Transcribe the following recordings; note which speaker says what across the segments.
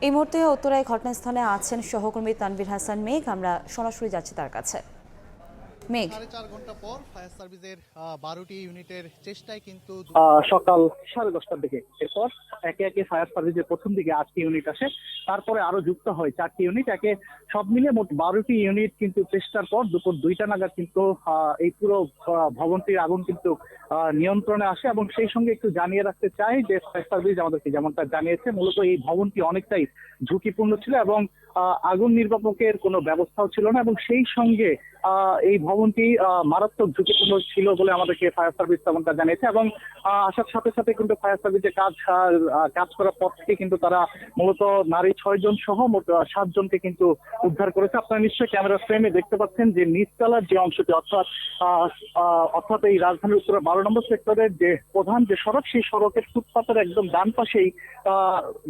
Speaker 1: এই মুহূর্তে উত্তরায় ঘটনাস্থলে আছেন সহকর্মী তানভীর হাসান মেঘ। আমরা সরাসরি যাচ্ছি তার কাছে। মেঘ,
Speaker 2: 4.5 ঘন্টা পর ফায়ার সার্ভিসের 12টি ইউনিটের চেষ্টায় কিন্তু
Speaker 3: সকাল 10:30টার দিকে এরপর একে একে ফায়ার সার্ভিসের প্রথম দিকে 8টি ইউনিট আসে, তারপরে আরো যুক্ত হয় 4টি ইউনিট। সব মিলিয়ে মোট 12টি ইউনিট কিন্তু চেষ্টার পর দুপুর 2টা নাগাদ কিন্তু এই পুরো ভবনটির আগুন কিন্তু নিয়ন্ত্রণে আসে। এবং সেই সঙ্গে একটু জানিয়ে রাখতে চাই যে ফায়ার সার্ভিস আমাদেরকে যেমনটা জানিয়েছে, মূলত এই ভবনটি অনেকটাই ঝুঁকিপূর্ণ ছিল এবং আগুন নির্বাপকের কোনো ব্যবস্থাও ছিল না, এবং সেই সঙ্গে এই ভবনটি মারাত্মক ঝুঁকিপূর্ণ ছিল বলে আমাদেরকে ফায়ার সার্ভিস তেমনটা জানিয়েছে। এবং আসার সাথে সাথে কিন্তু ফায়ার সার্ভিসের কাজ করার পর থেকে কিন্তু তারা মূলত নারী 6 জন সহ মোট 7 জনকে কিন্তু উদ্ধার করেছে। আপনারা নিশ্চয়ই ক্যামেরা ফ্রেমে দেখতে পাচ্ছেন যে নিচতলার যে অংশটি অর্থাৎ এই রাজধানীর উত্তরা 12 নম্বর সেক্টরের যে প্রধান যে সড়ক, সেই সড়কের ফুটপাতের একদম ডান পাশেই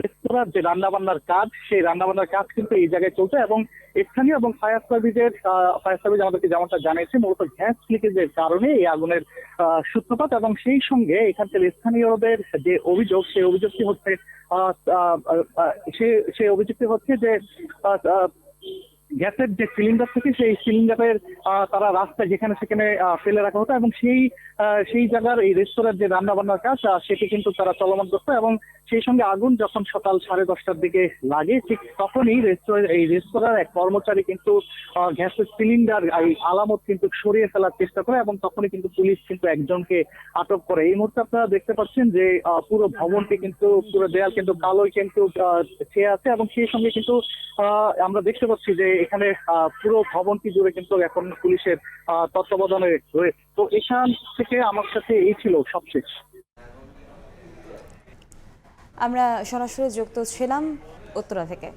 Speaker 3: রেস্তোরাঁর যে রান্নাবান্নার কাজ, সেই রান্নাবান্নার কাজ কিন্তু এই জায়গায় চলছে। এবং স্থানীয় এবং ফায়ার সার্ভিস আমাদেরকে যেমনটা জানিয়েছে, মূলত গ্যাস লিকেজের কারণে এই আগুনের সূত্রপাত। এবং সেই সঙ্গে এখানকার স্থানীয়দের যে অভিযোগ, সেই অভিযোগটি হচ্ছে সেই অভিযোগটি হচ্ছে যে গ্যাসের যে সিলিন্ডার থেকে সেই সিলিন্ডারের তারা রাস্তায় যেখানে সেখানে ফেলে রাখা হতো, এবং সেই জায়গার এই রেস্তোরাঁর যে রান্না বান্নার কাজ সেটি কিন্তু তারা চলমান করতো। এবং সেই সঙ্গে আগুন যখন সকাল 10:30টার দিকে লাগে, ঠিক তখনই এই রেস্তোরাঁর এক কর্মচারী কিন্তু গ্যাসের সিলিন্ডার এই আলামত কিন্তু সরিয়ে ফেলার চেষ্টা করে, এবং তখনই কিন্তু পুলিশ কিন্তু একজনকে আটক করে। এই মুহূর্তে আপনারা দেখতে পাচ্ছেন যে পুরো ভবনটি কিন্তু পুরো দেয়াল কিন্তু কালোই কিন্তু ছেয়ে আছে, এবং সেই সঙ্গে কিন্তু আমরা দেখতে পাচ্ছি যে এখানে পুরো ভবনটি জুড়ে কিন্তু এখন পুলিশের তত্ত্বাবধানে রয়েছে। তো এখান থেকে আমার কাছে এই ছিল সবশেষ।
Speaker 1: আমরা সরাসরি যুক্ত ছিলাম উত্তরা থেকে।